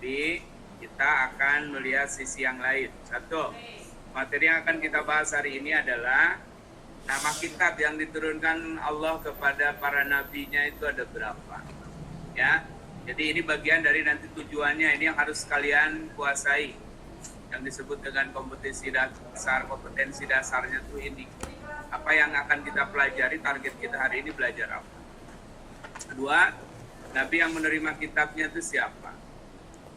Tapi kita akan melihat sisi yang lain. Satu, materi yang akan kita bahas hari ini adalah nama kitab yang diturunkan Allah kepada para nabinya itu ada berapa. Ya, jadi ini bagian dari nanti tujuannya, ini yang harus kalian kuasai. Yang disebut dengan kompetensi dasarnya tuh ini. Apa yang akan kita pelajari, target kita hari ini belajar apa. Kedua, Nabi yang menerima kitabnya itu siapa?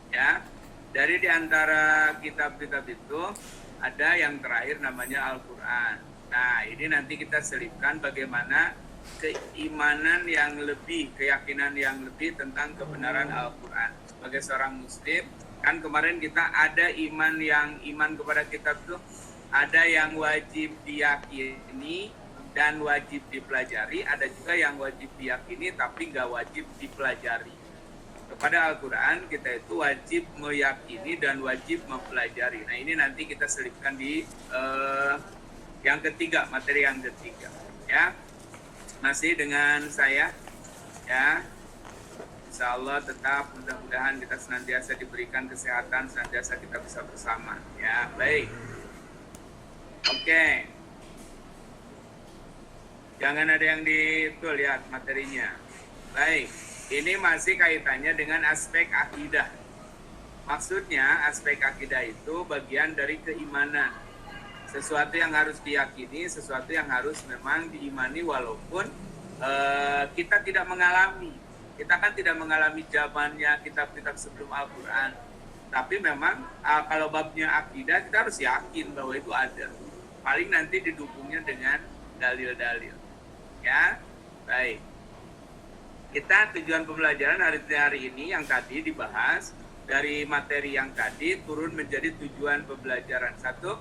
Ya, dari diantara kitab-kitab itu ada yang terakhir namanya Al-Quran. Nah, ini nanti kita selipkan bagaimana keimanan yang lebih, keyakinan yang lebih tentang kebenaran Al-Quran. Sebagai seorang Muslim, kan kemarin kita ada iman kepada kitab itu ada yang wajib diyakini dan wajib dipelajari, ada juga yang wajib diyakini tapi nggak wajib dipelajari. Kepada Al-Quran kita itu wajib meyakini dan wajib mempelajari. Nah ini nanti kita selipkan di yang ketiga, materi yang ketiga. Ya, masih dengan saya. Ya, Insya Allah tetap mudah-mudahan kita senantiasa diberikan kesehatan, senantiasa kita bisa bersama. Ya, baik. Oke. Jangan ada yang lihat materinya. Baik, ini masih kaitannya dengan aspek akidah. Maksudnya aspek akidah itu bagian dari keimanan. Sesuatu yang harus diyakini, sesuatu yang harus memang diimani walaupun kita tidak mengalami. Kita kan tidak mengalami zamannya kitab-kitab sebelum Al-Quran. Tapi memang kalau babnya akidah kita harus yakin bahwa itu ada. Paling nanti didukungnya dengan dalil-dalil. Ya, baik. Kita tujuan pembelajaran hari ini yang tadi dibahas dari materi yang tadi turun menjadi tujuan pembelajaran. Satu,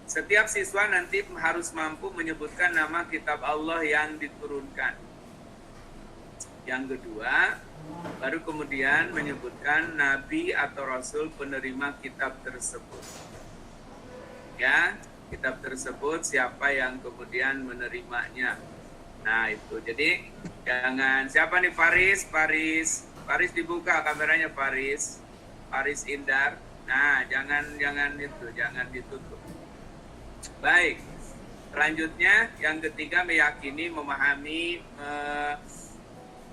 setiap siswa nanti harus mampu menyebutkan nama kitab Allah yang diturunkan. Yang kedua, baru kemudian menyebutkan nabi atau rasul penerima kitab tersebut. Ya, kitab tersebut siapa yang kemudian menerimanya. Nah itu, jadi jangan, siapa nih Faris dibuka kameranya Faris Indar. Nah jangan ditutup. Baik, selanjutnya yang ketiga meyakini, memahami,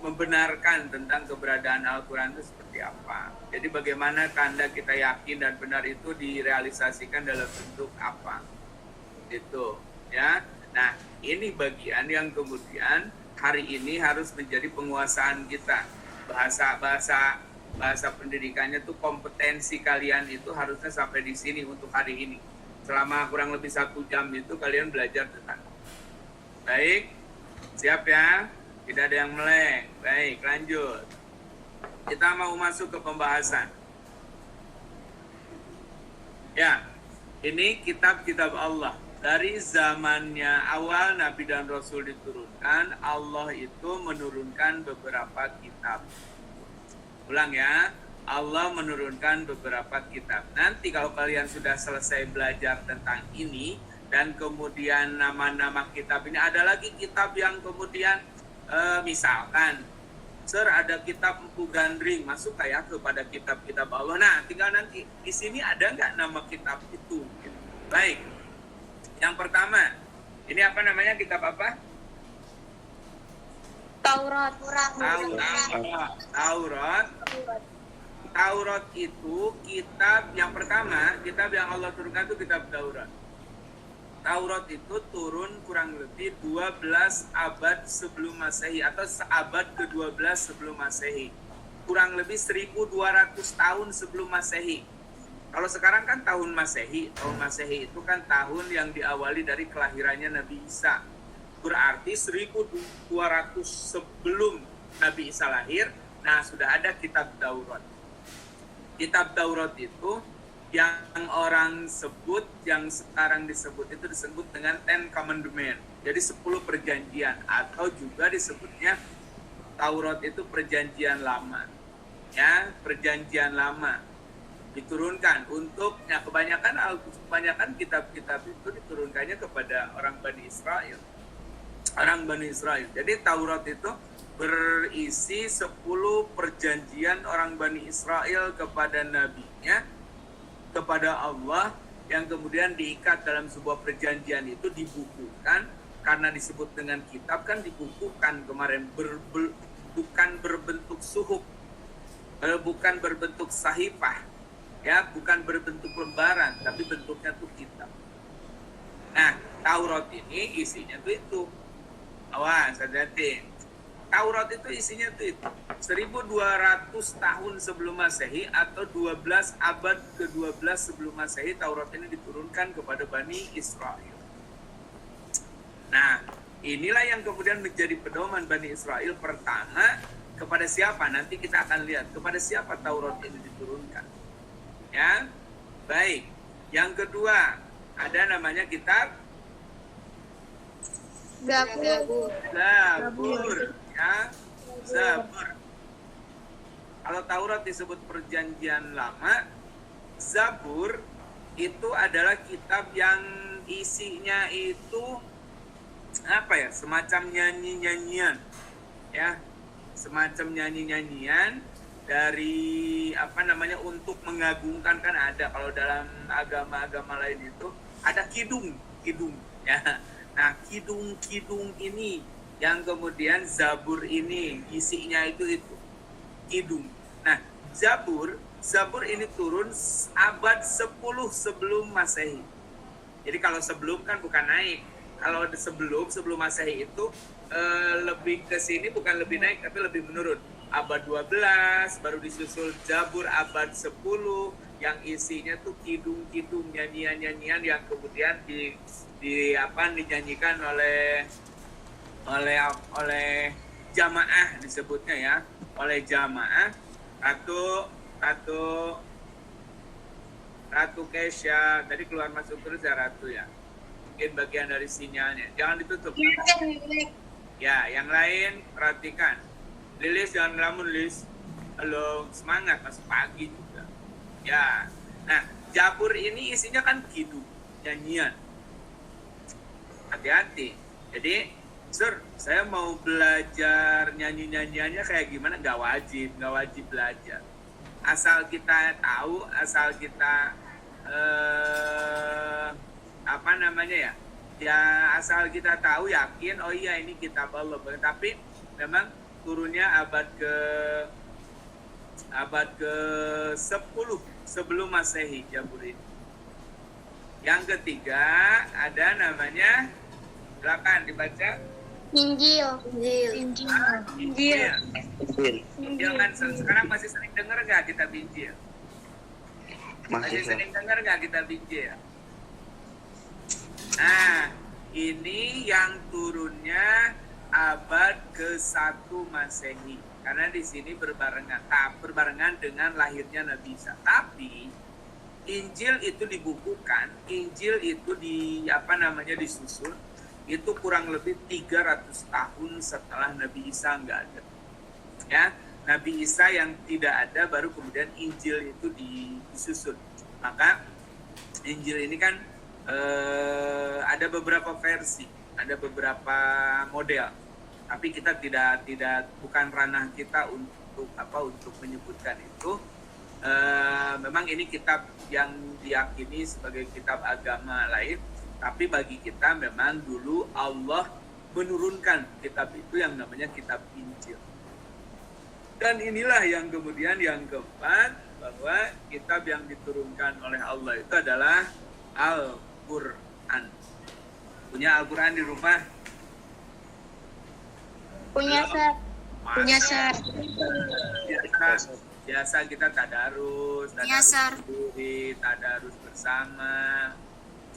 membenarkan tentang keberadaan Al-Quran itu seperti apa. Jadi bagaimana tanda kita yakin dan benar itu direalisasikan dalam bentuk apa. Itu ya. Nah ini bagian yang kemudian hari ini harus menjadi penguasaan kita. Bahasa pendidikannya tuh kompetensi kalian itu harusnya sampai di sini untuk hari ini. Selama kurang lebih 1 jam itu kalian belajar tentang. Baik, siap ya? Tidak ada yang meleng. Baik, lanjut. Kita mau masuk ke pembahasan. Ya, ini kitab-kitab Allah. Dari zamannya awal Nabi dan Rasul diturunkan, Allah itu menurunkan beberapa kitab. Ulang ya, Allah menurunkan beberapa kitab. Nanti kalau kalian sudah selesai belajar tentang ini, dan kemudian nama-nama kitab ini, ada lagi kitab yang kemudian misalkan, Sir ada kitab Empu Gandring, masuk kayak kepada kitab-kitab Allah. Nah, tinggal nanti di sini ada nggak nama kitab itu? Baik. Yang pertama, ini apa namanya, kitab apa? Taurat. Taurat itu kitab yang pertama, kitab yang Allah turunkan itu kitab Taurat. Taurat itu turun kurang lebih 12 abad sebelum Masehi atau seabad ke-12 sebelum Masehi. Kurang lebih 1200 tahun sebelum Masehi. Kalau sekarang kan tahun Masehi itu kan tahun yang diawali dari kelahirannya Nabi Isa. Berarti 1200 sebelum Nabi Isa lahir, nah sudah ada kitab Taurat. Kitab Taurat itu yang orang sebut, yang sekarang disebut itu disebut dengan Ten Commandment. Jadi 10 perjanjian atau juga disebutnya Taurat itu perjanjian lama. Ya, perjanjian lama. Diturunkan untuk, ya kebanyakan kitab-kitab itu diturunkannya kepada orang Bani Israel. Jadi Taurat itu berisi 10 perjanjian orang Bani Israel kepada nabinya, kepada Allah, yang kemudian diikat dalam sebuah perjanjian itu dibukukan. Karena disebut dengan kitab kan dibukukan kemarin, bukan berbentuk suhuf, bukan berbentuk sahifah, ya, bukan berbentuk lembaran, tapi bentuknya tuh kitab. Nah, Taurat ini isinya tuh itu. Awas, hati-hati. Taurat itu isinya tuh itu 1200 tahun sebelum Masehi atau 12 abad ke-12 sebelum Masehi, Taurat ini diturunkan kepada Bani Israel. Nah, inilah yang kemudian menjadi pedoman Bani Israel pertama. Kepada siapa? Nanti kita akan lihat kepada siapa Taurat ini diturunkan. Ya, baik. Yang kedua, ada namanya kitab Zabur. Ya, Zabur. Kalau Taurat disebut perjanjian lama, Zabur itu adalah kitab yang isinya itu apa ya, semacam nyanyi-nyanyian, ya, semacam nyanyi-nyanyian dari apa namanya, untuk mengagungkan. Kan ada kalau dalam agama-agama lain itu ada kidung ya. Nah, kidung ini yang kemudian Zabur ini isinya itu kidung. Nah, Zabur ini turun abad 10 sebelum Masehi. Jadi kalau sebelum kan bukan naik. Kalau sebelum Masehi itu lebih ke sini, bukan lebih naik tapi lebih menurun. Abad 12 baru disusul Zabur abad 10 yang isinya tuh kidung-kidung, nyanyian-nyanyian yang kemudian dinyanyikan oleh jamaah, disebutnya ya, oleh jamaah. Ratu Kesha tadi keluar masuk terus ya, Ratu ya, mungkin bagian dari sinyalnya, jangan ditutup ya. Yang lain perhatikan. Lilis, jangan ngelamun, Lilis. Halo, semangat, masih pagi juga ya. Nah, Zabur ini isinya kan kidung, nyanyian. Hati-hati. Jadi, Sir, saya mau belajar nyanyi-nyanyiannya kayak gimana? Nggak wajib belajar. Asal kita tahu, asal kita asal kita tahu, yakin, oh iya ini kitab Allah. Tapi memang turunnya abad ke-10 sebelum Masehi, Zabur ini. Yang ketiga ada namanya, silakan dibaca. Injil kan sekarang masih sering dengar nggak kitab Injil? Masih sering dengar nggak kitab Injil? Nah, ini yang turunnya abad ke-1 Masehi. Karena di sini berbarengan dengan lahirnya Nabi Isa. Tapi Injil itu dibukukan, Injil itu disusun itu kurang lebih 300 tahun setelah Nabi Isa nggak ada. Ya, Nabi Isa yang tidak ada baru kemudian Injil itu disusun. Maka Injil ini kan ada beberapa versi, ada beberapa model. Tapi kita bukan ranah kita untuk menyebutkan itu. Memang ini kitab yang diyakini sebagai kitab agama lain, tapi bagi kita memang dulu Allah menurunkan kitab itu yang namanya kitab Injil. Dan inilah yang kemudian yang keempat, bahwa kitab yang diturunkan oleh Allah itu adalah Al-Quran. Punya Al-Quran di rumah? Punya, Sar. Biasa kita tadarus bersama.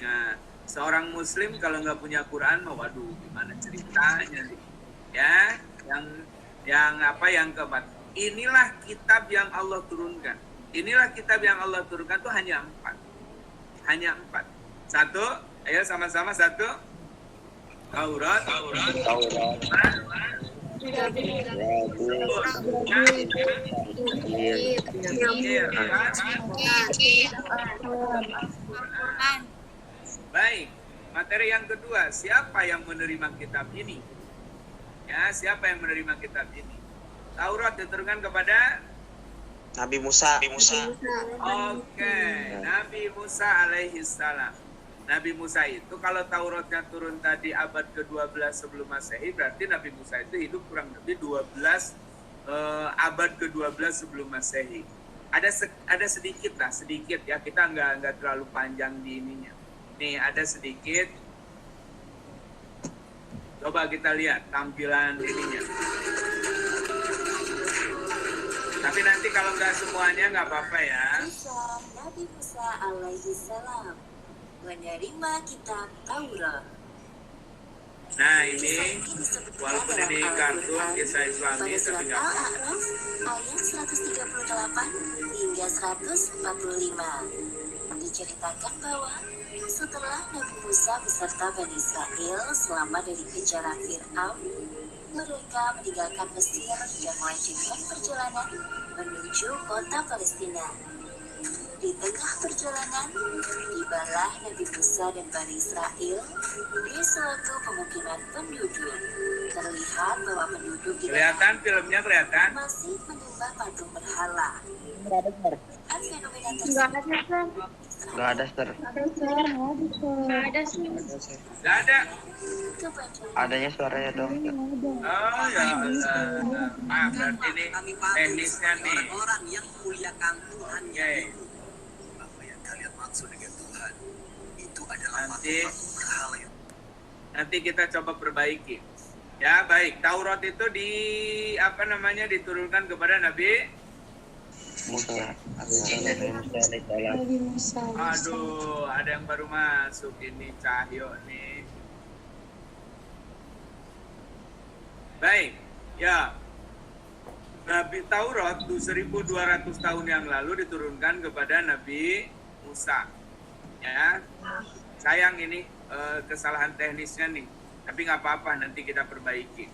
Nah, seorang muslim kalau nggak punya Quran, waduh, gimana ceritanya nih? Ya, yang keempat. Inilah kitab yang Allah turunkan. Tuh hanya 4. Satu, ayo sama-sama, satu. Taurat. Baik, materi yang kedua, siapa yang menerima kitab ini? Ya, siapa yang menerima kitab ini? Taurat diturunkan kepada Nabi Musa. Oke, Nabi Musa alaihi salam. Nabi Musa itu kalau Tauratnya turun tadi abad ke-12 sebelum Masehi, berarti Nabi Musa itu hidup kurang lebih 12 abad ke-12 sebelum Masehi. Ada sedikit ya, kita nggak terlalu panjang di ininya. Nih, ada sedikit. Coba kita lihat tampilan ininya. Tapi nanti kalau nggak semuanya nggak apa-apa ya. Nabi Musa alaihi salam menerima kitab Taurat. Nah ini walaupun ini kartun kisah Islami tapi nggak apa-apa. Al-A'raf ayat 138 hingga 145 diceritakan bahwa setelah Nabi Musa beserta Bani Israel selamat dari kejaran Fir'aun, mereka meninggalkan Mesir dan melanjutkan perjalanan menuju kota Palestina. Di tengah perjalanan, tibalah Nabi Musa dan Bani Israel di suatu pemukiman penduduk. Terlihat bahwa penduduk di Kelihatan filmnya kelihatan. masih menyembah patung berhala. Dan fenomena Nggak tersebut ada, Sir. Nggak ada, Sir. Nggak ada, Sir. Nggak ada. kebanyakan Adanya suaranya dong. Oh ya Allah. Berarti ini teknisnya nih. Orang yang memuliakan Tuhan Oke. apa yang kalian maksud dengan Tuhan itu adalah Nanti patung berhala yang nanti kita coba perbaiki. Ya baik. Taurat itu diturunkan kepada Nabi. Musa. Nabi Musa alaihissalam. Aduh, ada yang baru masuk ini Cahyo nih. Baik, ya. Nabi Taurat itu 1200 tahun yang lalu diturunkan kepada Nabi Musa. Ya. Sayang ini kesalahan teknisnya nih. Tapi nggak apa-apa, nanti kita perbaiki.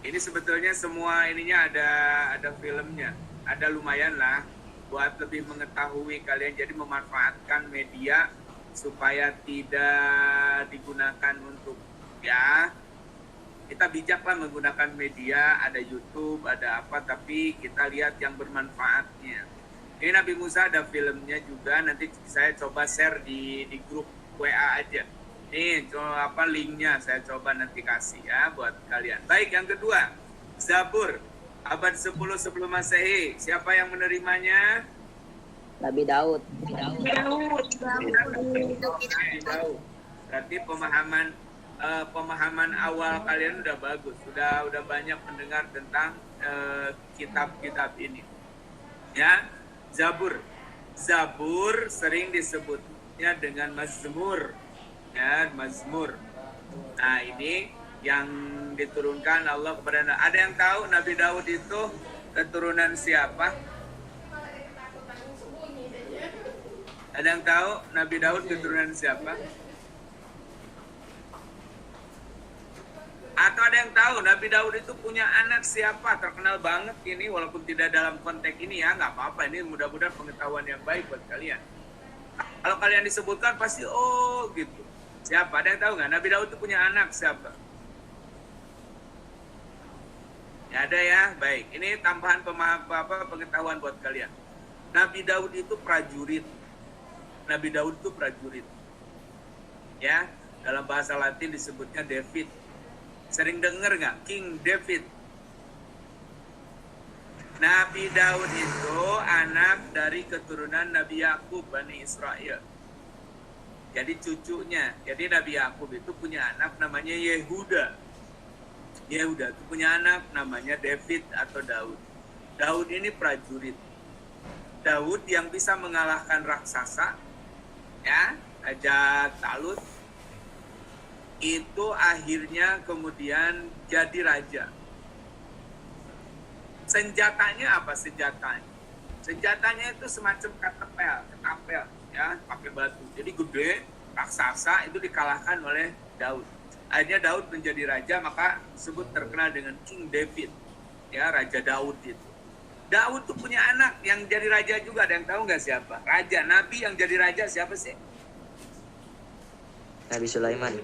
Ini sebetulnya semua ininya ada filmnya. Ada lumayan lah buat lebih mengetahui kalian, jadi memanfaatkan media supaya tidak digunakan untuk ya kita bijaklah menggunakan media, ada YouTube, ada apa, tapi kita lihat yang bermanfaatnya. Ini Nabi Musa ada filmnya juga, nanti saya coba share di grup WA aja. Nih, linknya saya coba nanti kasih ya buat kalian. Baik, yang kedua, Zabur. Abad 10 sebelum Masehi. Siapa yang menerimanya? Nabi Daud. Nabi Daud. Berarti pemahaman awal kalian udah bagus. Sudah banyak mendengar tentang kitab-kitab ini. Ya, Zabur. Zabur sering disebutnya dengan Mazmur. Ya, Mazmur. Nah, ini yang diturunkan Allah kepada ada yang tahu Nabi Daud itu keturunan siapa? Ada yang tahu Nabi Daud keturunan siapa? Atau ada yang tahu Nabi Daud itu punya anak siapa? Terkenal banget ini walaupun tidak dalam konteks ini ya, nggak apa-apa, ini mudah-mudahan pengetahuan yang baik buat kalian. Kalau kalian disebutkan pasti oh gitu. Siapa? Ada yang tahu nggak Nabi Daud itu punya anak siapa? Ya ada ya, baik. Ini tambahan pengetahuan buat kalian. Nabi Daud itu prajurit. Nabi Daud itu prajurit. Ya, dalam bahasa Latin disebutnya David. Sering dengar nggak? King David. Nabi Daud itu anak dari keturunan Nabi Yakub Bani Israel. Jadi cucunya. Jadi Nabi Yakub itu punya anak namanya Yehuda. Yehuda itu punya anak namanya David atau Daud. Daud ini prajurit. Daud yang bisa mengalahkan raksasa, ya, Raja Talut, itu akhirnya kemudian jadi raja. Senjatanya apa senjatanya? Senjatanya itu semacam ketapel, ya, pakai batu. Jadi gede, raksasa itu dikalahkan oleh Daud. Akhirnya Daud menjadi raja, maka disebut terkenal dengan King David, ya, Raja Daud itu. Daud tuh punya anak yang jadi raja juga. Ada yang tahu nggak siapa? Raja, Nabi yang jadi raja siapa sih? Nabi Sulaiman.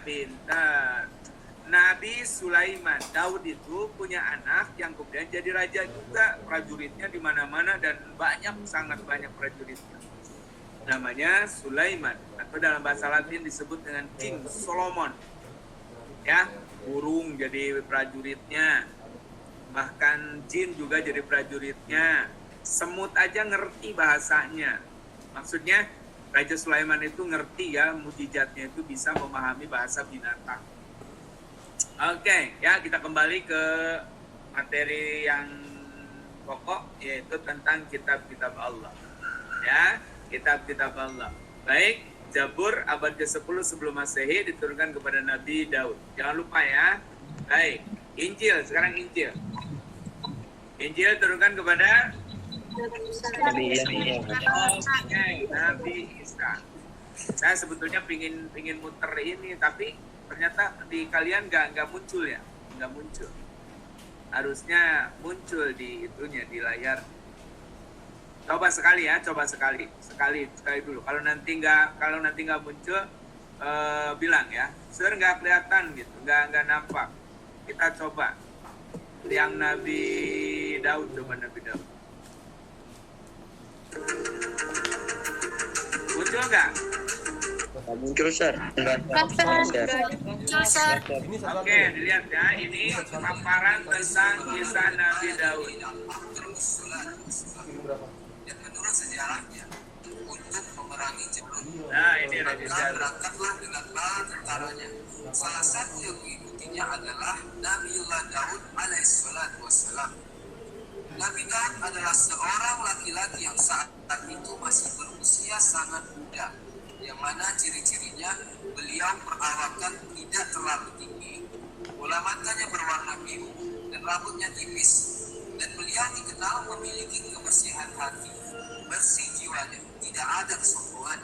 Pintar. Nabi Sulaiman, Daud itu punya anak yang kemudian jadi raja juga, prajuritnya di mana-mana dan sangat banyak prajuritnya. Namanya Sulaiman, atau dalam bahasa Latin disebut dengan King Solomon. Ya, burung jadi prajuritnya, bahkan jin juga jadi prajuritnya. Semut aja ngerti bahasanya. Maksudnya Raja Sulaiman itu ngerti ya, mujizatnya itu bisa memahami bahasa binatang. Oke, ya kita kembali ke materi yang pokok, yaitu tentang kitab-kitab Allah. Ya, kitab-kitab Allah. Baik, Zabur abad ke-10 sebelum Masehi diturunkan kepada Nabi Daud. Jangan lupa ya. Baik, Injil, sekarang Injil. Injil turunkan kepada Nabi Isa. Nabi Isa. Saya sebetulnya pingin muter ini, tapi ternyata di kalian nggak muncul ya, nggak muncul. Harusnya muncul di itunya, di layar. Coba sekali ya, sekali dulu. Kalau nanti nggak muncul, bilang ya, sudah nggak kelihatan gitu, nggak nampak. Kita coba yang Nabi Daud, Nabi Daud. Muncul nggak? Muncul, Sir. Oke, dilihat ya. Ini paparan tentang kisah Nabi Daud. Dan menurut sejarahnya, untuk memerangi Jalut, Nah, ini Raja Daud. berangkatlah dengan bala tentaranya. Salah satu yang mengikutinya adalah Nabiullah Daud alaihissalatu wassalam. Nabi Daud adalah seorang laki-laki yang saat itu masih berusia sangat muda, yang mana ciri-cirinya beliau perawakan tidak terlalu tinggi, bola matanya berwarna biru, dan rambutnya tipis, dan beliau dikenal memiliki kebersihan hati, bersih jiwanya, tidak ada kesombongan,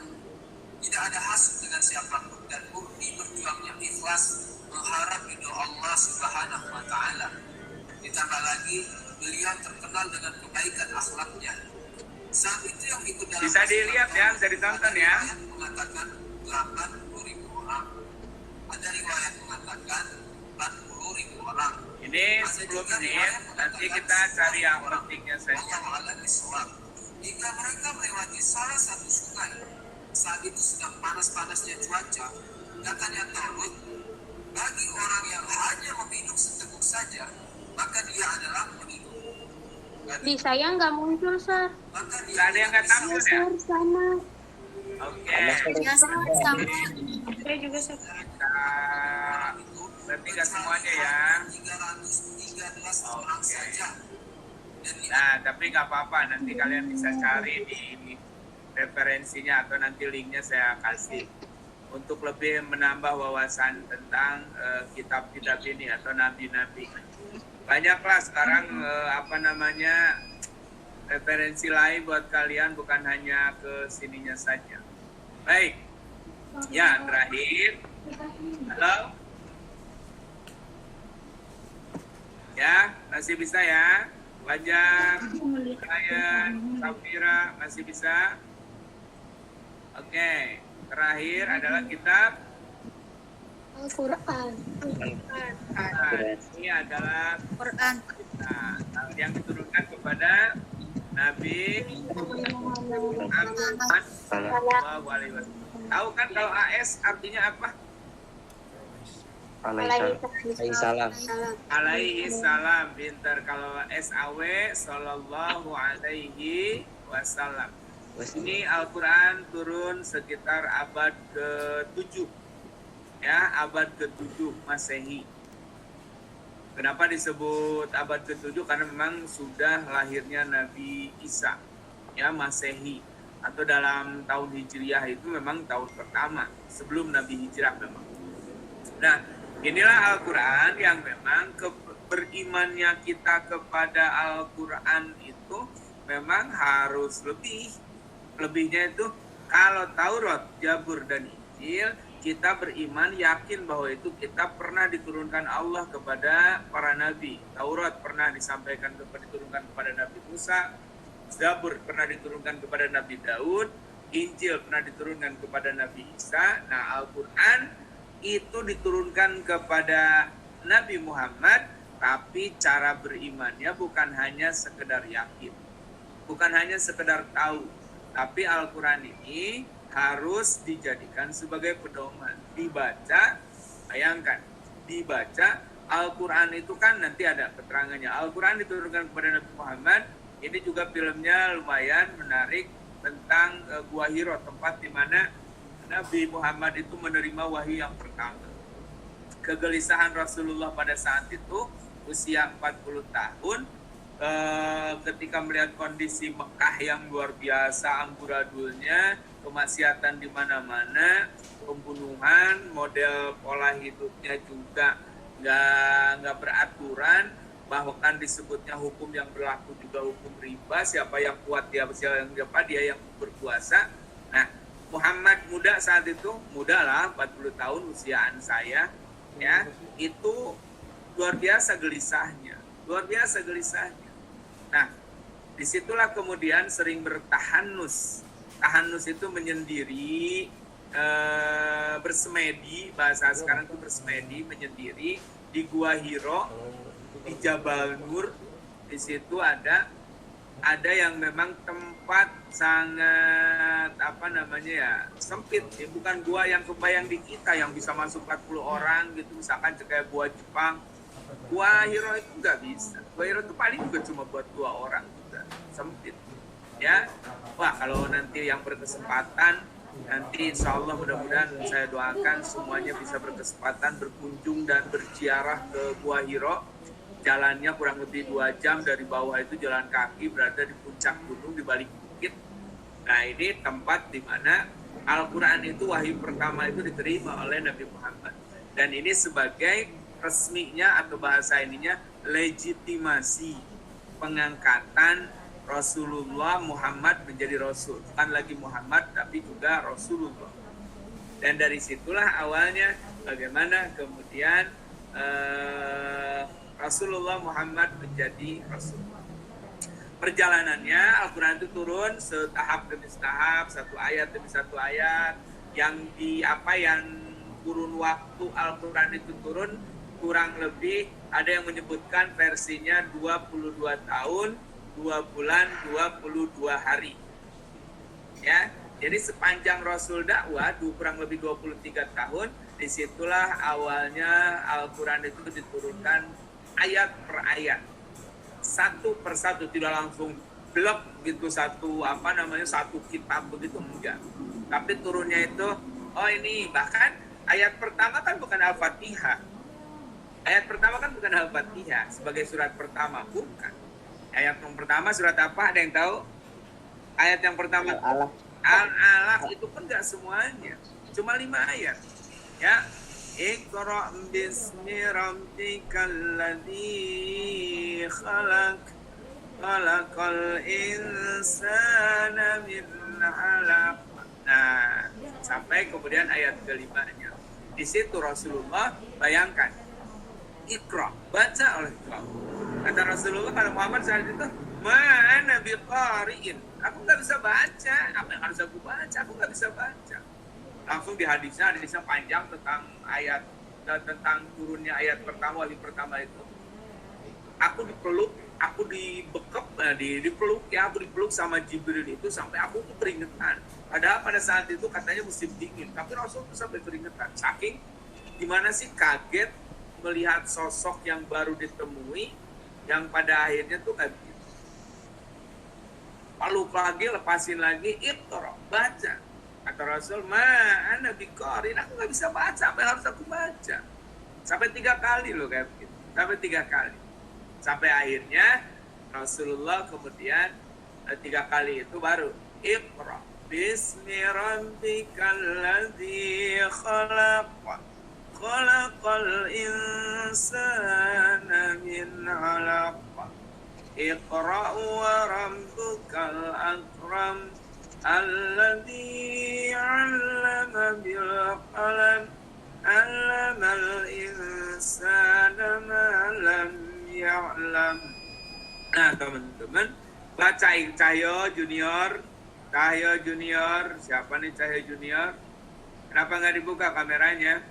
tidak ada hasut dengan siapapun, dan murni berjuang yang ikhlas mengharap ridho Allah Subhanahu wa Ta'ala. Ditambah lagi, beliau terkenal dengan kebaikan akhlaknya. Saat itu yang ikut dalam Bisa dilihat ya, bisa ditonton ya. mengatakan 80.000 orang. Ada riwayat mengatakan 40.000 orang. Ini 10 menit, nanti kita cari yang pentingnya saja. Allah a'lam bishawab. Jika mereka melewati salah satu sungai, saat itu sedang panas-panasnya cuaca, katanya Talut, bagi orang yang hanya meminum seteguk saja, maka dia adalah peminum. Di saya nggak muncul, Sir. Maka dia Nggak ada yang nggak tahu ya? Sir, sana. Oke. Saya juga, Sir. Kita berarti nggak semuanya ya. 313 orang Oke. saja. Dan di Nah, tapi nggak apa-apa. Nanti kalian bisa cari di referensinya atau nanti linknya saya kasih untuk lebih menambah wawasan tentang kitab-kitab ini atau nabi-nabi. Banyaklah sekarang referensi lain buat kalian, bukan hanya ke sininya saja. Baik. Ya, terakhir. Halo. Ya, masih bisa ya? Wajar, Ryan, Safira, masih bisa? Oke, terakhir adalah kitab Al-Quran. Nah, ini adalah Quran. yang diturunkan kepada Nabi Muhammad SAW. Tahu kan kalau AS artinya apa? Alaihi salam. Alaihi salam. Pintar. Kalau SAW Sallallahu Alaihi Wasallam. Ini Al-Quran turun sekitar abad ke-7, ya, abad ke-7 Masehi. Kenapa disebut abad ke-7? Karena memang sudah lahirnya Nabi Isa, ya, Masehi, atau dalam tahun Hijriah itu memang tahun pertama sebelum Nabi Hijrah memang. Nah, inilah Al-Quran yang memang berimannya kita kepada Al-Quran itu memang harus lebihnya itu kalau Taurat, Zabur, dan Injil kita beriman yakin bahwa itu kitab pernah diturunkan Allah kepada para nabi. Taurat pernah diturunkan kepada Nabi Musa, Zabur pernah diturunkan kepada Nabi Daud, Injil pernah diturunkan kepada Nabi Isa. Nah, Al-Quran itu diturunkan kepada Nabi Muhammad, tapi cara berimannya bukan hanya sekedar yakin, bukan hanya sekedar tahu, tapi Al-Quran ini harus dijadikan sebagai pedoman. Dibaca, bayangkan, dibaca Al-Quran itu kan nanti ada keterangannya. Al-Quran diturunkan kepada Nabi Muhammad. Ini juga filmnya lumayan menarik tentang Gua Hiro, tempat di mana Nabi Muhammad itu menerima wahyu yang pertama. Kegelisahan Rasulullah pada saat itu usia 40 tahun ketika melihat kondisi Mekah yang luar biasa amburadulnya, kemaksiatan di mana-mana, pembunuhan, model pola hidupnya juga nggak beraturan, bahkan disebutnya hukum yang berlaku juga hukum riba, siapa yang kuat dia yang berkuasa. Nah, Muhammad muda saat itu, muda lah, 40 tahun usiaan saya, ya, itu luar biasa gelisahnya, luar biasa gelisahnya. Nah, disitulah kemudian sering bertahanus. Tahanus itu menyendiri, bersemedi, bahasa sekarang itu bersemedi, menyendiri di Gua Hiro, di Jabal Nur. Di situ ada yang memang tempat sangat sempit, ya, bukan gua yang kebayang di kita yang bisa masuk 40 orang gitu, misalkan kayak gua Jepang. Gua Hiro itu nggak bisa. Gua Hiro itu paling juga cuma buat 2 orang juga, sempit. Ya, wah kalau nanti yang berkesempatan, nanti insya Allah mudah-mudahan saya doakan semuanya bisa berkesempatan berkunjung dan berziarah ke Gua Hiro. Jalannya kurang lebih 2 jam, dari bawah itu jalan kaki, berada di puncak gunung di balik bukit. Nah, ini tempat di mana Al-Quran itu wahyu pertama itu diterima oleh Nabi Muhammad. Dan ini sebagai resminya atau bahasa ininya legitimasi pengangkatan Rasulullah Muhammad menjadi Rasul. Bukan lagi Muhammad tapi juga Rasulullah. Dan dari situlah awalnya bagaimana kemudian Rasulullah Muhammad menjadi Rasul. Perjalanannya Al-Quran itu turun setahap demi setahap, satu ayat demi satu ayat. Yang kurun waktu Al-Quran itu turun kurang lebih ada yang menyebutkan versinya 22 tahun, 2 bulan, 22 hari. Ya, jadi sepanjang Rasul dakwah kurang lebih 23 tahun, disitulah awalnya Al-Quran itu diturunkan ayat per ayat, satu persatu, tidak langsung blok gitu satu kitab begitu, enggak. Tapi turunnya itu, ini bahkan ayat pertama kan bukan Al-Fatihah. Ayat pertama kan bukan Al-Fatihah sebagai surat pertama, bukan. Ayat yang pertama surat apa? Ada yang tahu? Ayat yang pertama Al-Alaq itu pun enggak semuanya, cuma 5 ayat. Ya. Iqra' bismi rabbikal ladzi khalaq, khalaqal insana min 'alaq. Nah, sampai kemudian ayat kelimanya. Di situ Rasulullah bayangkan, Iqra', baca oleh kau. Kata Rasulullah pada Muhammad saat itu, "Ma'ana biqari'in." Aku nggak bisa baca. Apa yang harus aku baca? Aku nggak bisa baca. Langsung di hadisnya panjang tentang turunnya ayat pertama, wahyu pertama itu. Aku dipeluk, aku dipeluk sama Jibril itu sampai aku tuh keringetan. Padahal pada saat itu katanya musim dingin, tapi Rasul tuh sampai keringetan. Saking gimana sih kaget melihat sosok yang baru ditemui, yang pada akhirnya tuh kayak gitu. Peluk lagi, lepasin lagi, Iqra', baca. Kata Rasul, ma'ana biqari'in, aku gak bisa baca, apa yang harus aku baca? Sampai 3 kali loh kayak begitu, sampai 3 kali. Sampai akhirnya Rasulullah kemudian 3 kali itu baru Iqra' bismi rabbikal ladzi khalaq, khalaqal insana min 'alaq, Iqra' wa rabbukal akram, alladzi 'allama bil qalam, 'allamal insana ma lam ya'lam. Nah, teman-teman, baca Cahyo Junior. Siapa nih Cahyo Junior? Kenapa nggak dibuka kameranya?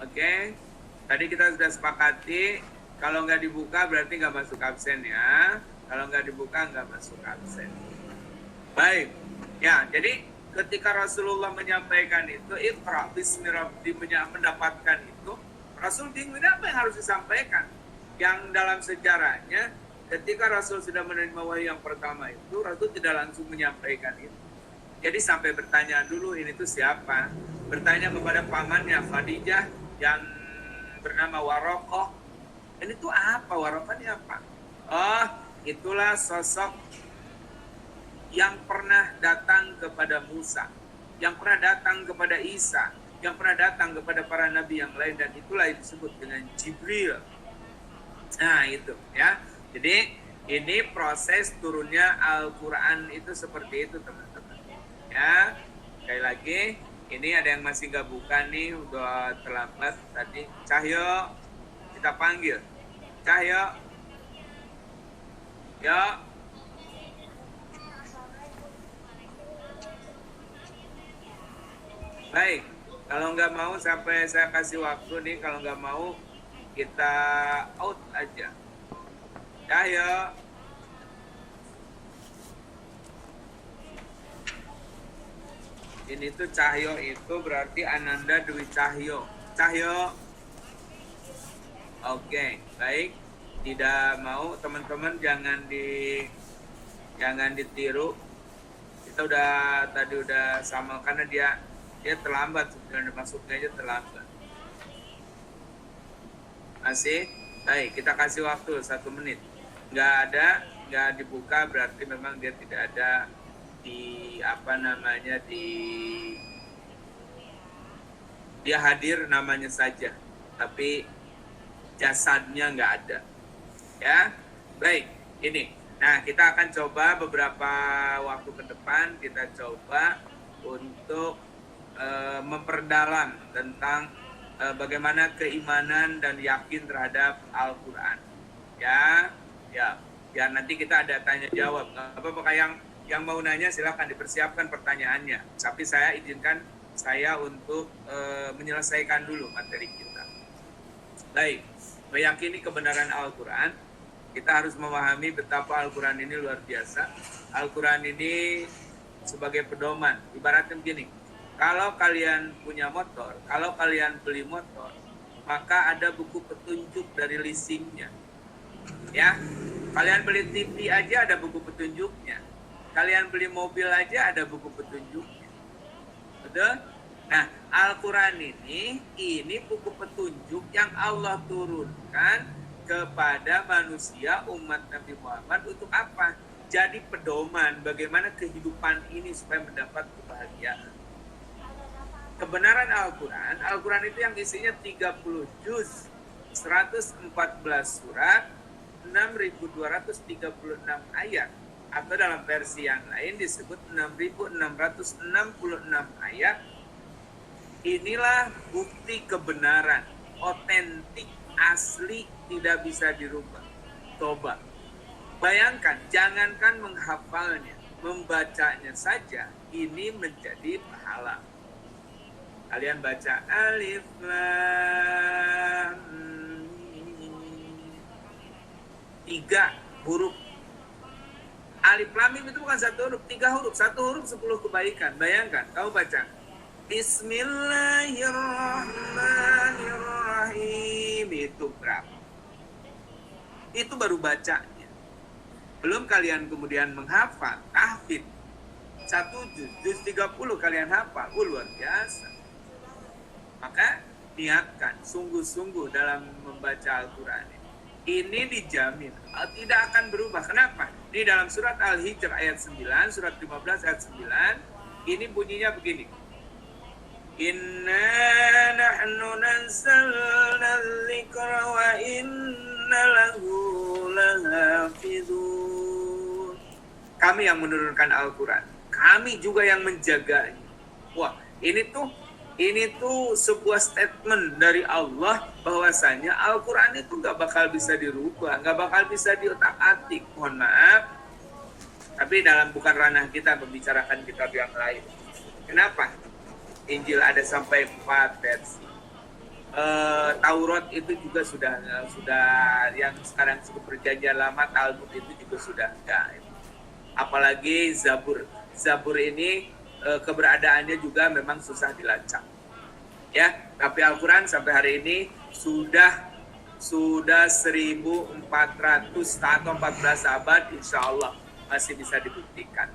Oke. Tadi kita sudah sepakati, kalau nggak dibuka berarti nggak masuk absen ya. Kalau nggak dibuka nggak masuk absen. Baik. Ya, jadi ketika Rasulullah menyampaikan itu, Iqra bismi rabbi, mendapatkan itu, Rasul bingung apa yang harus disampaikan. Yang dalam sejarahnya, ketika Rasul sudah menerima wahyu yang pertama itu, Rasul tidak langsung menyampaikan itu. Jadi sampai bertanya dulu, ini tuh siapa? Bertanya kepada pamannya Khadijah yang bernama Warokoh. Ini tuh apa? Warokoh ini apa? Oh, itulah sosok yang pernah datang kepada Musa, yang pernah datang kepada Isa, yang pernah datang kepada para nabi yang lain, dan itulah yang disebut dengan Jibril. Nah itu ya. Jadi ini proses turunnya Al-Quran itu seperti itu teman-teman. Ya, sekali lagi, ini ada yang masih gak buka nih, udah terlambat tadi. Cahyo, kita panggil. Cahyo, yuk. Baik, kalau nggak mau sampai saya kasih waktu nih, kalau nggak mau kita out aja. Cahyo. Ini tuh Cahyo itu berarti Ananda Dwi Cahyo. Cahyo. Oke, baik. Tidak mau teman-teman jangan ditiru. Kita tadi udah sama karena dia terlambat sebenarnya, masuknya aja terlambat. Masih? Baik, kita kasih waktu 1 menit. Nggak dibuka berarti memang dia tidak ada dia hadir namanya saja, tapi jasadnya nggak ada. Ya, baik. Ini. Nah, kita akan coba beberapa waktu ke depan, kita coba untuk memperdalam tentang bagaimana keimanan dan yakin terhadap Al-Quran. Ya, biar nanti kita ada tanya jawab. Apakah yang mau nanya silakan dipersiapkan pertanyaannya. Tapi saya izinkan saya untuk menyelesaikan dulu materi kita. Baik, meyakini kebenaran Al-Quran, kita harus memahami betapa Al-Quran ini luar biasa. Al-Quran ini sebagai pedoman, ibaratnya begini. Kalau kalian punya motor, kalau kalian beli motor, maka ada buku petunjuk dari leasingnya. Ya, kalian beli TV aja ada buku petunjuknya. Kalian beli mobil aja ada buku petunjuknya. Betul? Nah, Al-Quran ini buku petunjuk yang Allah turunkan kepada manusia umat Nabi Muhammad untuk apa? Jadi pedoman bagaimana kehidupan ini supaya mendapat kebahagiaan. Kebenaran Al-Quran itu yang isinya 30 juz, 114 surat, 6.236 ayat. Atau dalam versi yang lain disebut 6.666 ayat. Inilah bukti kebenaran, otentik, asli, tidak bisa dirubah. Coba bayangkan, jangankan menghafalnya, membacanya saja ini menjadi pahala. Kalian baca alif lam 3 huruf. Alif lam mim itu bukan 1 huruf, 3 huruf. 1 huruf 10 kebaikan. Bayangkan, kamu baca Bismillahirrahmanirrahim, itu berapa? Itu baru bacanya. Belum kalian kemudian menghafal, tahfidz. 1 juz 30 kalian hafal, luar biasa. Maka niatkan sungguh-sungguh dalam membaca Al-Quran ini dijamin tidak akan berubah. Kenapa? Di dalam surat Al-Hijr ayat 9, surat 15 ayat 9, ini bunyinya begini. Inna nahnu nazzalna dzikra wa inna lahu lahafizun. Kami yang menurunkan Al-Quran. Kami juga yang menjaganya. Wah, ini tuh sebuah statement dari Allah bahwasanya Al-Quran itu gak bakal bisa dirubah, gak bakal bisa diotak-atik. Mohon maaf, tapi bukan ranah kita membicarakan kitab yang lain. Kenapa? Injil ada sampai 4 versi. Taurat itu juga sudah yang sekarang disebut perjanjian lama, Talmud itu juga sudah enggak. Apalagi Zabur ini keberadaannya juga memang susah dilacak. Ya, tapi Al-Qur'an sampai hari ini sudah 1400 atau 14 abad, insya Allah masih bisa dibuktikan.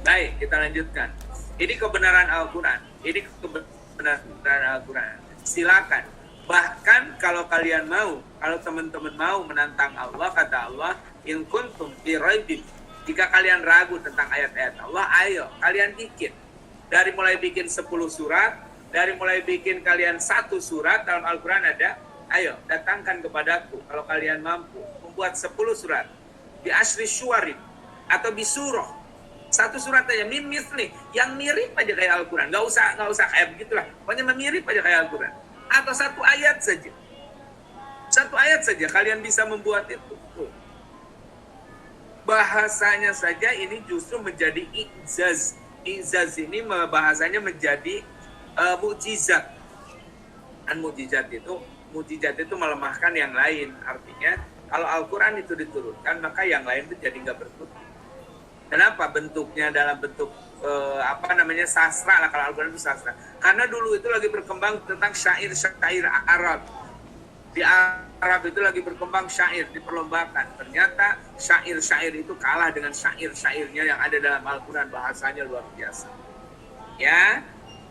Baik, kita lanjutkan. Ini kebenaran Al-Qur'an. Ini kebenaran Al-Qur'an. Silakan. Bahkan kalau kalian mau, kalau teman-teman mau menantang Allah, kata Allah, in kuntum fi raibin. Jika kalian ragu tentang ayat-ayat Allah, ayo kalian bikin. Dari mulai bikin 10 surat, dari mulai bikin kalian 1 surat dalam Al-Qur'an ada, ayo datangkan kepadaku kalau kalian mampu membuat 10 surat di asri syuarin atau bisurah. 1 surat aja, misli, yang mirip aja kayak Al-Quran. Nggak usah kayak begitulah. Pokoknya mirip aja kayak Al-Quran. Atau 1 ayat saja. 1 ayat saja kalian bisa membuat itu. Bahasanya saja ini justru menjadi i'zaz. I'zaz ini bahasanya menjadi mukjizat. Dan mukjizat itu melemahkan yang lain. Artinya kalau Al-Quran itu diturunkan, maka yang lain itu jadi nggak berkutik. Kenapa? Bentuknya dalam bentuk sastra lah, kalau Al-Quran itu sastra. Karena dulu itu lagi berkembang tentang syair Arab. Di Arab itu lagi berkembang syair, diperlombakan. Ternyata syair itu kalah dengan syair-syairnya yang ada dalam Al-Quran, bahasanya luar biasa. Ya,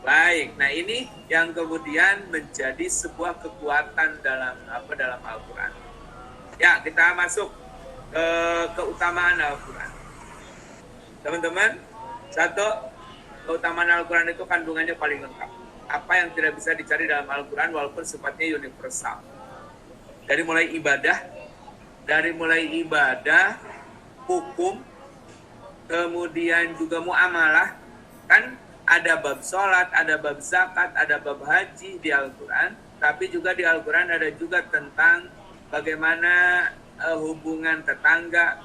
baik. Nah ini yang kemudian menjadi sebuah kekuatan dalam Al-Quran. Ya, kita masuk ke keutamaan Al-Quran. Teman-teman, 1, keutamaan Al-Quran itu kandungannya paling lengkap. Apa yang tidak bisa dicari dalam Al-Quran walaupun sifatnya universal. Dari mulai ibadah, hukum, kemudian juga muamalah. Kan ada bab sholat, ada bab zakat, ada bab haji di Al-Quran. Tapi juga di Al-Quran ada juga tentang bagaimana hubungan tetangga,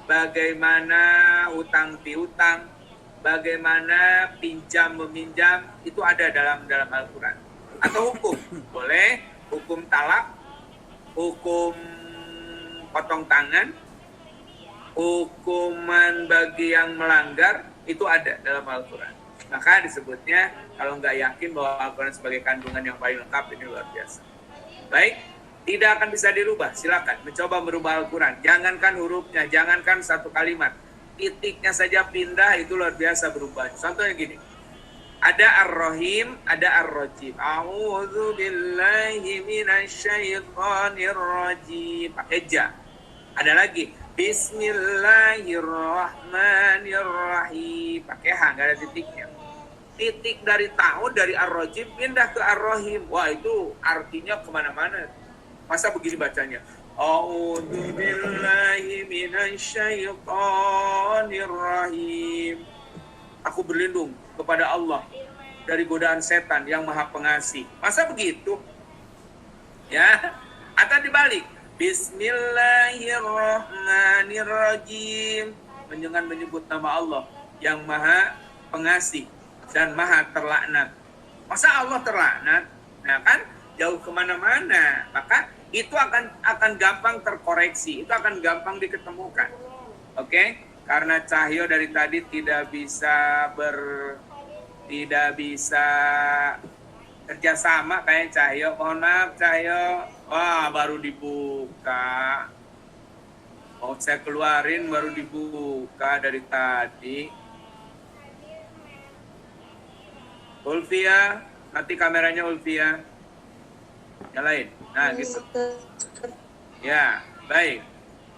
bagaimana hutang piutang, bagaimana pinjam meminjam, itu ada dalam Al-Quran. Atau hukum, boleh hukum talak, hukum potong tangan, hukuman bagi yang melanggar, itu ada dalam Al-Quran. Maka disebutnya, kalau nggak yakin bahwa Al-Quran sebagai kandungan yang paling lengkap, ini luar biasa. Baik, tidak akan bisa dirubah. Silakan mencoba merubah Al-Quran. Jangankan hurufnya, jangankan 1 kalimat. Titiknya saja pindah, itu luar biasa berubah. Contohnya gini. Ada Ar-Rahim, ada Ar-Rajim. A'udzu billahi minasyaitonir rajim. Pakai ja. Ada lagi. Bismillahirrahmanirrahim. Pakai ha, nggak ada titiknya. Titik dari ta'ud, dari Ar-Rajim, pindah ke Ar-Rahim. Wah, itu artinya kemana-mana. Masa begini bacanya? A'udzu billahi minasyaitonir rajim. Aku berlindung kepada Allah dari godaan setan yang Maha Pengasih. Masa begitu? Ya, atau dibalik. Bismillahirrahmanirrahim. Dengan menyebut nama Allah yang Maha Pengasih dan Maha Terlaknat. Masa Allah terlaknat? Nah kan jauh kemana-mana. Maka itu akan gampang terkoreksi. Itu akan gampang diketemukan. Oke? Karena Cahyo dari tadi tidak bisa kerjasama kayak Cahyo. Mohon maaf Cahyo. Wah, baru dibuka. Mau saya keluarin baru dibuka dari tadi. Ulfia, nanti kameranya Ulfia. Nyalain. Nah, gitu. Ya, baik.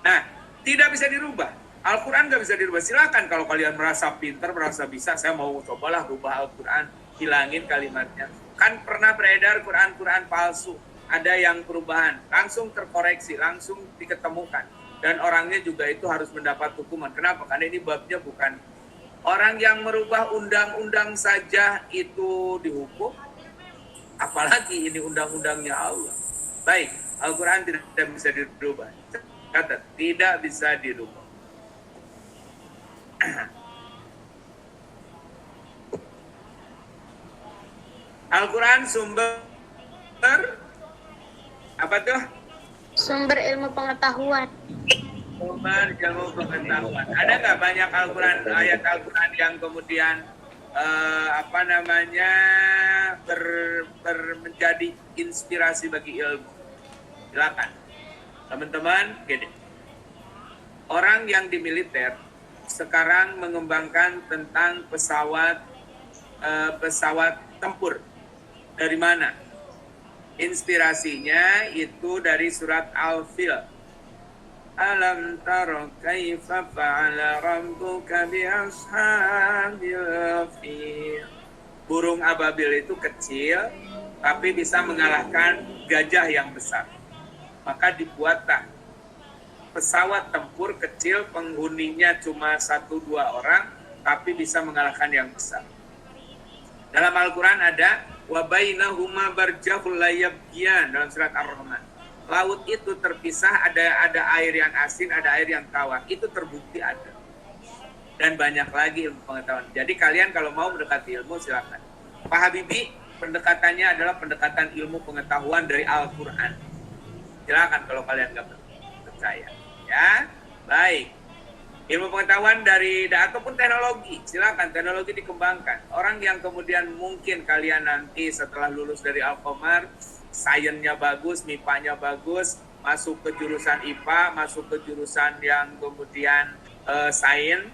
Nah, tidak bisa dirubah. Al-Quran nggak bisa dirubah. Silakan kalau kalian merasa pintar, merasa bisa, saya mau cobalah rubah Al-Quran, hilangin kalimatnya. Kan pernah beredar Quran palsu. Ada yang perubahan, langsung terkoreksi, langsung diketemukan. Dan orangnya juga itu harus mendapat hukuman. Kenapa? Karena ini babnya bukan orang yang merubah undang-undang saja itu dihukum. Apalagi ini undang-undangnya Allah. Baik, Al-Quran tidak bisa dirubah. Kata, tidak bisa dirubah. Al-Quran sumber apa tuh? Sumber ilmu pengetahuan. Sumber ilmu pengetahuan. Ada nggak banyak Al-Quran, ayat Al-Quran yang kemudian menjadi inspirasi bagi ilmu? Silakan, teman-teman. Gini, orang yang di militer sekarang mengembangkan tentang pesawat tempur. Dari mana? Inspirasinya itu dari surat Al-Fil. Alam tara kaifa fa'ala rabbuka bi ashabil fil. Burung ababil itu kecil tapi bisa mengalahkan gajah yang besar. Maka dibuatlah pesawat tempur kecil, penghuninya cuma 1-2 orang tapi bisa mengalahkan yang besar. Dalam Al-Quran ada wa bainahuma barjahul la yabghiyan dalam surat Ar-Rahman. Laut itu terpisah, ada air yang asin, ada air yang tawar. Itu terbukti ada. Dan banyak lagi ilmu pengetahuan. Jadi kalian kalau mau mendekati ilmu silakan. Pak Habibie pendekatannya adalah pendekatan ilmu pengetahuan dari Al-Quran. Silakan kalau kalian nggak percaya. Ya, baik. Ilmu pengetahuan ataupun teknologi, silakan teknologi dikembangkan. Orang yang kemudian mungkin kalian nanti setelah lulus dari Al-Qamar, sainsnya bagus, MIPA-nya bagus, masuk ke jurusan IPA, masuk ke jurusan yang kemudian sains,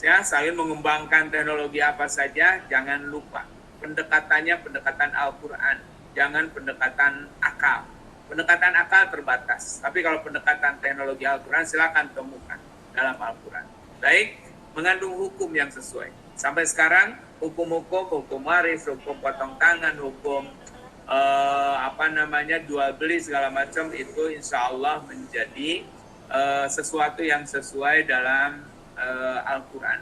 ya, sains mengembangkan teknologi apa saja, jangan lupa pendekatannya pendekatan Al-Quran, jangan pendekatan akal. Pendekatan akal terbatas, tapi kalau pendekatan teknologi Al-Quran silakan temukan dalam Al-Quran. Baik, mengandung hukum yang sesuai. Sampai sekarang hukum-hukum, hukum waris, hukum potong tangan, hukum jual beli segala macam itu insya Allah menjadi sesuatu yang sesuai dalam Al-Quran.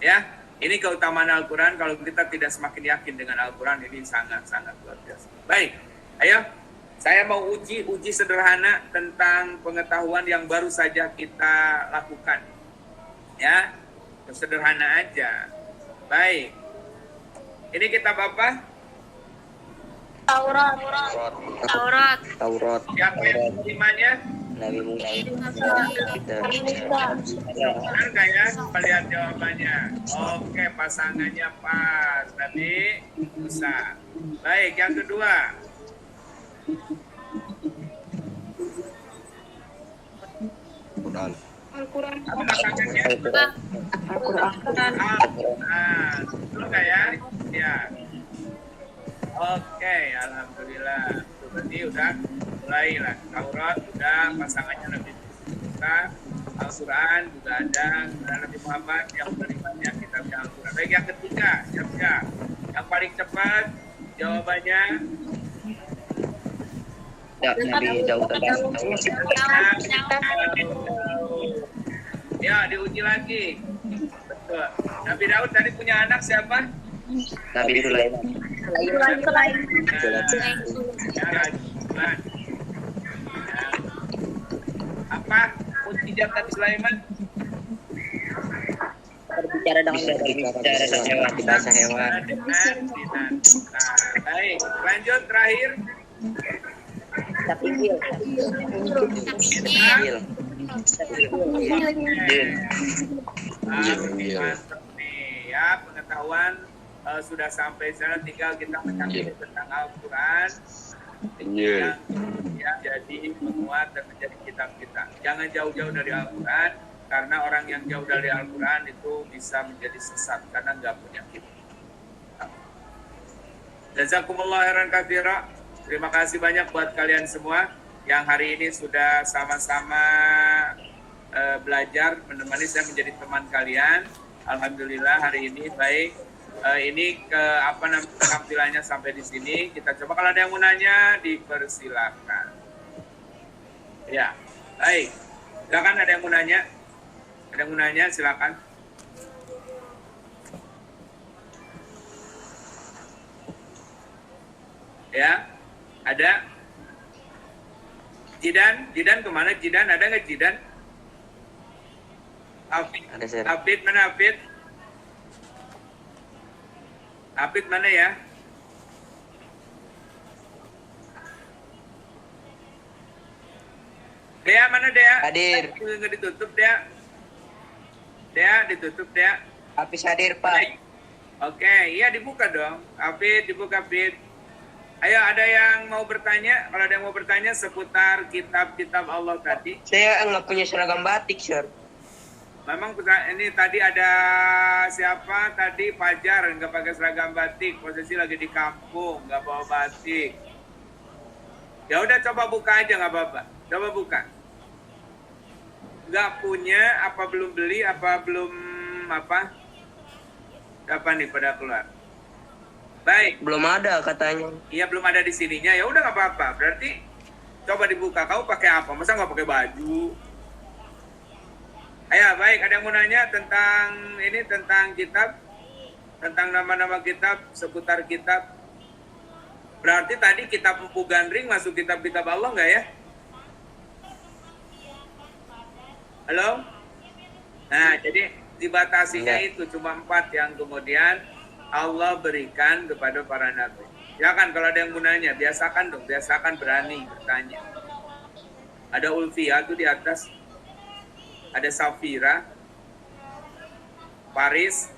Ya, ini keutamaan Al-Quran. Kalau kita tidak semakin yakin dengan Al-Quran, ini sangat-sangat luar biasa. Baik, ayo. Saya mau uji sederhana tentang pengetahuan yang baru saja kita lakukan. Ya, sederhana aja. Baik. Ini kitab apa? Taurat. Siapa yang menerimanya? Nabi Musa. Benar nggak ya? Kita lihat jawabannya. Oke, pasangannya pas. Nabi Musa. Baik, yang kedua. Al-Quran. Apa pasangannya? Al-Quran. Betul nggak ya? Ya. Oke, alhamdulillah. Berarti udah mulai lah. Taurat udah, pasangannya Nabi Musa. Al-Quran juga ada. Nabi Muhammad yang menerimanya kitabnya Al-Quran. Baik, yang ketiga, siap-siap. Yang paling cepat jawabannya. Nabi Daud. Ya, diuji lagi. Betul. Nabi Daud tadi punya anak siapa? Nabi Sulaiman. Apa mujizat Nabi Sulaiman? Berbicara dengan hewan, bahasa hewan. Baik, lanjut terakhir. Tapil. Mantap nih ya, pengetahuan sudah sampai sana, tinggal kita mencari tentang Al-Quran yang jadi menguat dan menjadi kitab kita. Jangan jauh-jauh dari Al-Quran, karena orang yang jauh dari Al-Quran itu bisa menjadi sesat karena nggak punya kitab. Jazakumullah khairan katsira. Terima kasih banyak buat kalian semua yang hari ini sudah sama-sama belajar, menemani saya menjadi teman kalian. Alhamdulillah hari ini baik. Ini tampilannya sampai di sini. Kita coba, kalau ada yang mau nanya dipersilakan. Ya, baik. Silakan, ada yang mau nanya? Ada yang mau nanya, silakan. Ya, ada. Jidan kemana? Jidan, ada nggak Jidan? Afid, mana Afid? Afid mana ya? Hadir. Nggak ditutup, Dea. Dea, ditutup, Dea. Hafiz hadir, Pak. Oke, iya dibuka dong. Afid, dibuka, Afid. Ayo, ada yang mau bertanya? Kalau ada yang mau bertanya seputar kitab-kitab Allah tadi. Saya nggak punya seragam batik, Sir. Memang ini tadi ada siapa tadi Fajar nggak pakai seragam batik, posisi lagi di kampung nggak bawa batik. Ya udah coba buka aja nggak apa-apa, coba buka. Nggak punya, apa belum beli, apa belum apa nih pada keluar. Baik. Belum ada katanya. Iya belum ada di sininya, ya udah nggak apa-apa. Berarti coba dibuka. Kamu pakai apa? Masa nggak pakai baju? Ayo, baik. Ada yang mau nanya tentang ini, tentang kitab, tentang nama-nama kitab, seputar kitab. Berarti tadi kitab Empu Gandring masuk kitab-kitab Allah nggak ya? Halo? Nah, jadi dibatasinya itu cuma 4 yang kemudian Allah berikan kepada para nabi. Ya kan, kalau ada yang mau nanya, biasakan dong, biasakan berani bertanya. Ada Ulfia tuh di atas. Ada Safira, Faris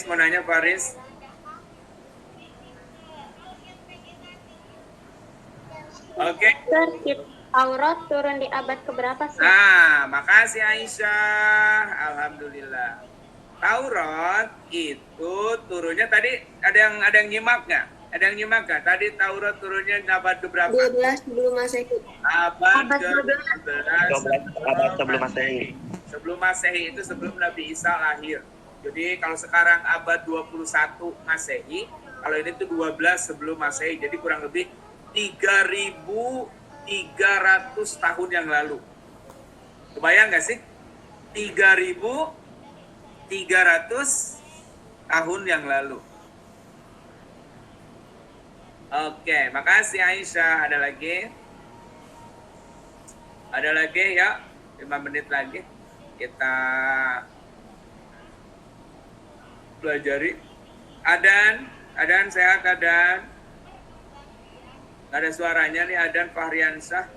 mau nanya Faris. Oke. Taurat turun di abad keberapa sih? Nah, makasih Aisyah. Alhamdulillah. Taurat itu turunnya tadi ada yang nyimak nggak? Ada yang nyimak nggak? Tadi Taurat turunnya abad keberapa? 12 sebelum Masehi. Abad ke-12. Abad sebelum Masehi. Sebelum Masehi itu sebelum Nabi Isa lahir. Jadi kalau sekarang abad 21 Masehi, kalau ini tuh 12 sebelum Masehi. Jadi kurang lebih 3.300 tahun yang lalu. Kebayang nggak sih? 3.300 tahun yang lalu. Oke, makasih Aisyah. Ada lagi? Ada lagi ya? 5 menit lagi. Kita pelajari. Adan sehat Adan. Gak ada suaranya nih Adan Fahriansah.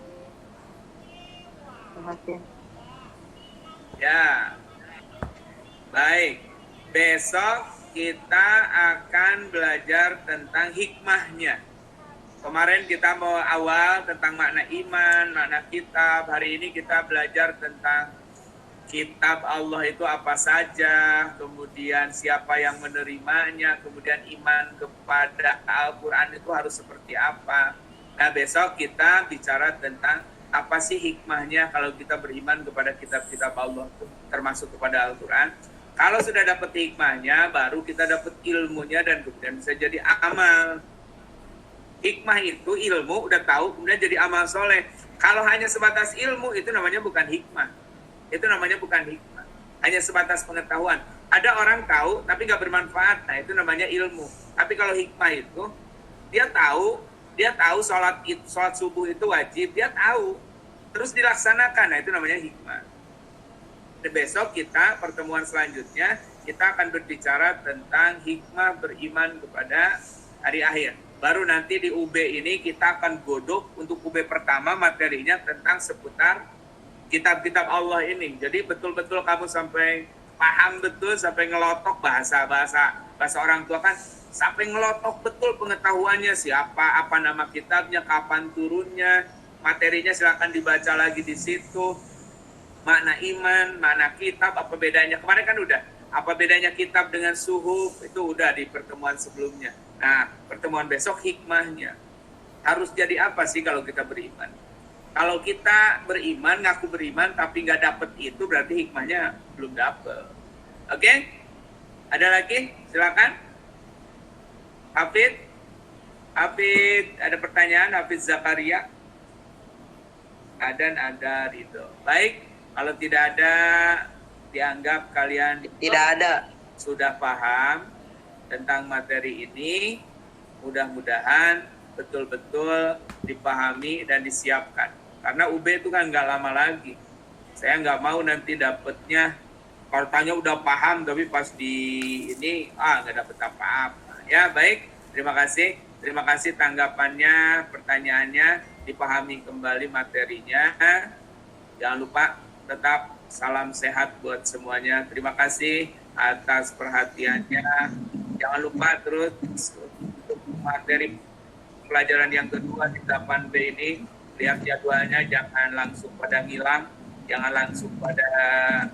Ya. Baik. Besok kita akan belajar tentang hikmahnya. Kemarin kita mau awal tentang makna iman, makna kitab. Hari ini kita belajar tentang kitab Allah itu apa saja, kemudian siapa yang menerimanya, kemudian iman kepada Al-Quran itu harus seperti apa. Nah besok kita bicara tentang apa sih hikmahnya kalau kita beriman kepada kitab-kitab Allah, termasuk kepada Al-Quran. Kalau sudah dapat hikmahnya, baru kita dapat ilmunya dan kemudian bisa jadi amal. Hikmah itu ilmu, udah tahu, kemudian jadi amal soleh. Kalau hanya sebatas ilmu, itu namanya bukan hikmah. Itu namanya bukan hikmah. Hanya sebatas pengetahuan. Ada orang tahu, tapi nggak bermanfaat. Nah, itu namanya ilmu. Tapi kalau hikmah itu, dia tahu sholat subuh itu wajib, dia tahu. Terus dilaksanakan, nah itu namanya hikmah. Besok kita, pertemuan selanjutnya, kita akan berbicara tentang hikmah beriman kepada hari akhir. Baru nanti di UB ini kita akan godok untuk UB pertama materinya tentang seputar kitab-kitab Allah ini. Jadi betul-betul kamu sampai paham betul, sampai ngelotok bahasa orang tua kan, sampai ngelotok betul pengetahuannya siapa, apa nama kitabnya, kapan turunnya, materinya silakan dibaca lagi di situ. Makna iman, makna kitab, apa bedanya? Kemarin kan udah, apa bedanya kitab dengan suhuf, itu udah di pertemuan sebelumnya. Nah, pertemuan besok hikmahnya. Harus jadi apa sih kalau kita beriman? Kalau kita beriman, ngaku beriman, tapi nggak dapet itu, berarti hikmahnya belum dapet. Oke? Ada lagi? Silakan. Hafid, ada pertanyaan? Hafid Zakaria? Ada Ridho. Baik. Kalau tidak ada, dianggap kalian Tidak ada. sudah paham tentang materi ini. Mudah-mudahan betul-betul dipahami dan disiapkan. Karena UB itu kan nggak lama lagi. Saya nggak mau nanti dapetnya, kalau tanya udah paham, tapi pas di ini, nggak dapet apa-apa. Ya, baik. Terima kasih. Terima kasih tanggapannya, pertanyaannya, dipahami kembali materinya. Jangan lupa tetap salam sehat buat semuanya. Terima kasih atas perhatiannya. Jangan lupa terus untuk materi pelajaran yang kedua di 8B ini, lihat jadwalnya, jangan langsung pada ngilang, jangan langsung pada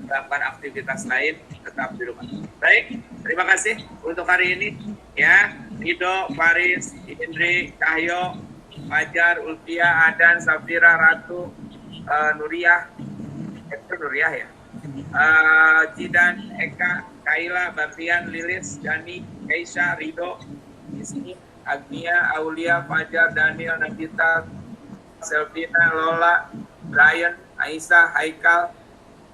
melakukan aktivitas lain, tetap di rumah. Baik, terima kasih untuk hari ini. Ya, Rido, Faris, Indri, Cahyo, Fajar, Ulfia, Adan, Safira, Ratu, Nuriyah, Nuriyah ya, Jidan, Eka, Kaila, Bapian, Lilis, Dani, Keisha, Rido, di sini, Agnia, Aulia, Fajar, Daniel, Nagita, Selvina, Lola, Brian, Aisyah, Haikal,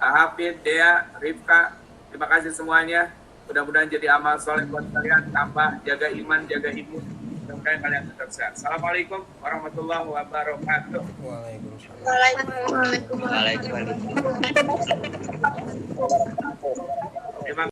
Hafid, Dea, Rifka. Terima kasih semuanya. Mudah-mudahan jadi amal soleh buat kalian. Tambah jaga iman, jaga imun. Mudah-mudahan kalian tetap sehat. Assalamualaikum warahmatullahi wabarakatuh. Waalaikumsalam.